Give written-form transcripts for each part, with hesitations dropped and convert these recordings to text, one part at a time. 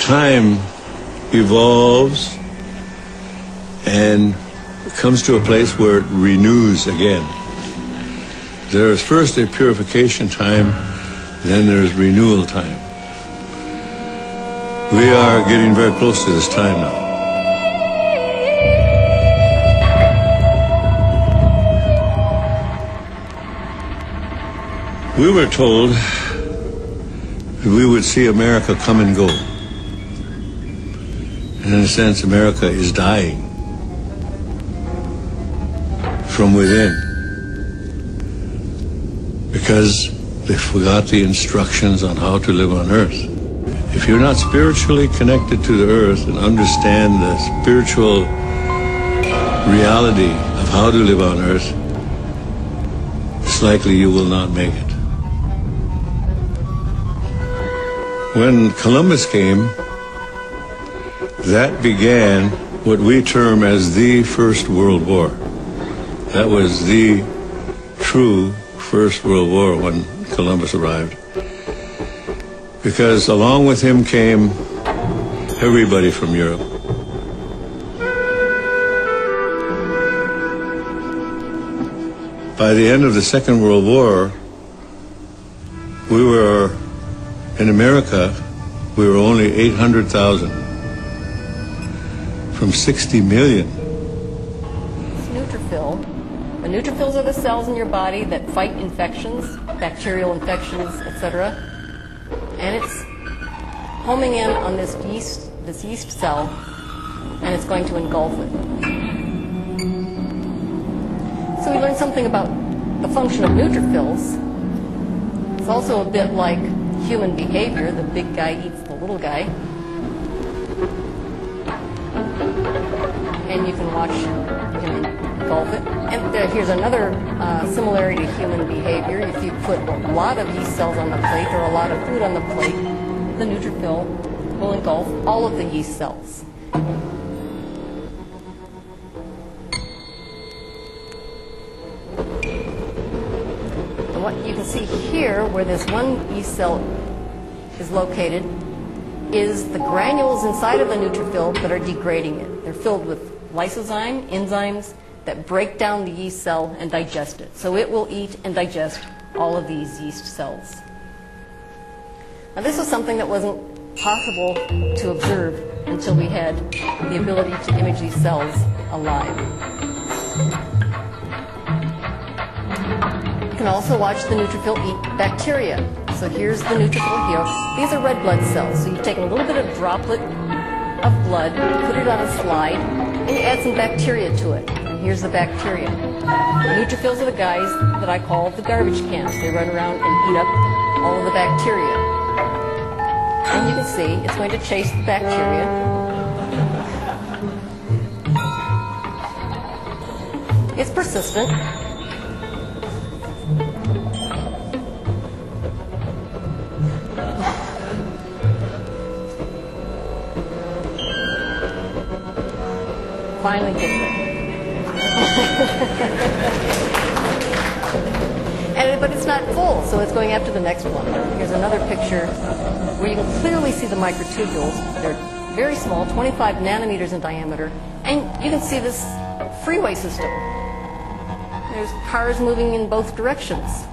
time evolves and comes to a place where it renews again. There is first a purification time, then there's renewal time. We are getting very close to this time now. We were told that we would see America come and go. And in a sense, America is dying from within because they forgot the instructions on how to live on earth. If you're not spiritually connected to the earth and understand the spiritual reality of how to live on earth, it's likely you will not make it. When Columbus came, that began what we term as the First World War. That was the true First World War when Columbus arrived. Because along with him came everybody from Europe. By the end of the Second World War, we were, in America, we were only 800,000 from 60 million. It's neutrophil. The neutrophils are the cells in your body that fight infections, bacterial infections, etc. And it's homing in on this yeast cell, and it's going to engulf it. So we learned something about the function of neutrophils. It's also a bit like human behavior. The big guy eats the little guy. And you can watch him engulf it. And here's another similarity to human behavior. If you put a lot of yeast cells on the plate or a lot of food on the plate, the neutrophil will engulf all of the yeast cells. And what you can see here, where this one yeast cell is located, is the granules inside of the neutrophil that are degrading it. They're filled with lysozyme, enzymes that break down the yeast cell and digest it. So it will eat and digest all of these yeast cells. Now this was something that wasn't possible to observe until we had the ability to image these cells alive. You can also watch the neutrophil eat bacteria. So here's the neutrophil here. These are red blood cells. So you take a little bit of droplet of blood, put it on a slide, and you add some bacteria to it. And here's the bacteria. The neutrophils are the guys that I call the garbage cans. They run around and eat up all of the bacteria. And you can see it's going to chase the bacteria. It's persistent. Finally gets it. But it's not full, so it's going after the next one. Here's another picture where you can clearly see the microtubules. They're very small, 25 nanometers in diameter, and you can see this freeway system. There's cars moving in both directions.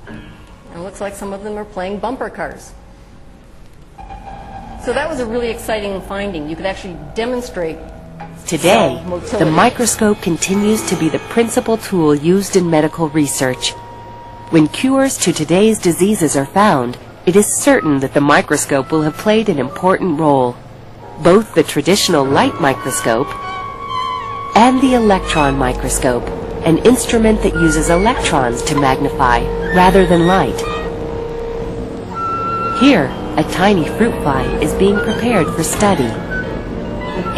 And it looks like some of them are playing bumper cars. So that was a really exciting finding. You could actually demonstrate Today, the microscope continues to be the principal tool used in medical research. When cures to today's diseases are found, it is certain that the microscope will have played an important role. Both the traditional light microscope and the electron microscope, an instrument that uses electrons to magnify rather than light. Here, a tiny fruit fly is being prepared for study.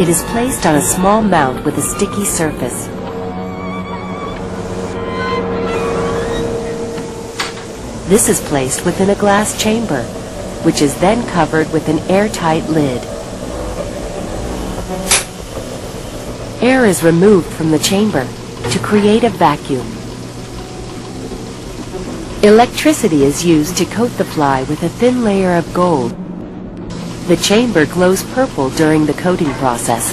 It is placed on a small mount with a sticky surface. This is placed within a glass chamber, which is then covered with an airtight lid. Air is removed from the chamber to create a vacuum. Electricity is used to coat the fly with a thin layer of gold. The chamber glows purple during the coating process.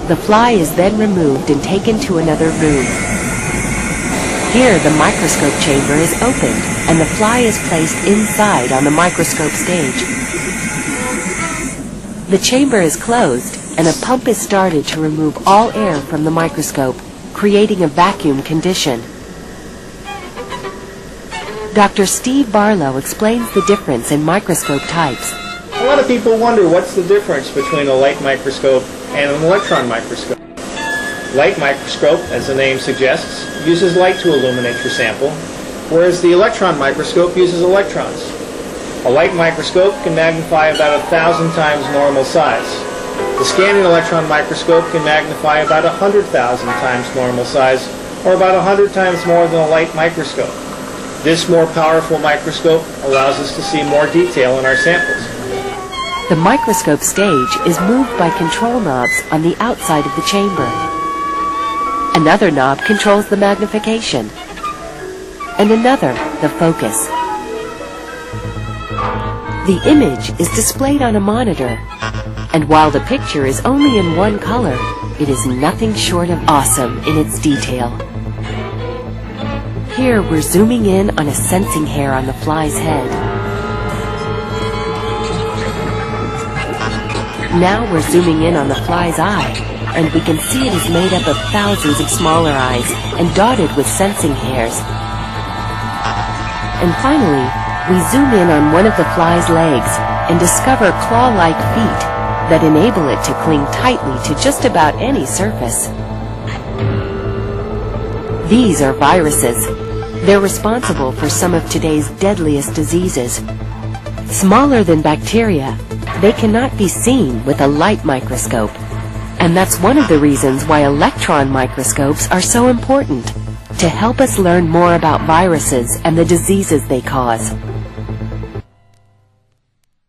The fly is then removed and taken to another room. Here, the microscope chamber is opened, and the fly is placed inside on the microscope stage. The chamber is closed, and a pump is started to remove all air from the microscope, creating a vacuum condition. Dr. Steve Barlow explains the difference in microscope types. A lot of people wonder what's the difference between a light microscope and an electron microscope. Light microscope, as the name suggests, uses light to illuminate your sample, whereas the electron microscope uses electrons. A light microscope can magnify about 1,000 times normal size. The scanning electron microscope can magnify about 100,000 times normal size, or about 100 times more than a light microscope. This more powerful microscope allows us to see more detail in our samples. The microscope stage is moved by control knobs on the outside of the chamber. Another knob controls the magnification, and another the focus. The image is displayed on a monitor, and while the picture is only in one color, it is nothing short of awesome in its detail. Here we're zooming in on a sensing hair on the fly's head. Now we're zooming in on the fly's eye, and we can see it is made up of thousands of smaller eyes and dotted with sensing hairs. And finally, we zoom in on one of the fly's legs and discover claw-like feet that enable it to cling tightly to just about any surface. These are viruses. They're responsible for some of today's deadliest diseases. Smaller than bacteria, they cannot be seen with a light microscope. And that's one of the reasons why electron microscopes are so important, to help us learn more about viruses and the diseases they cause.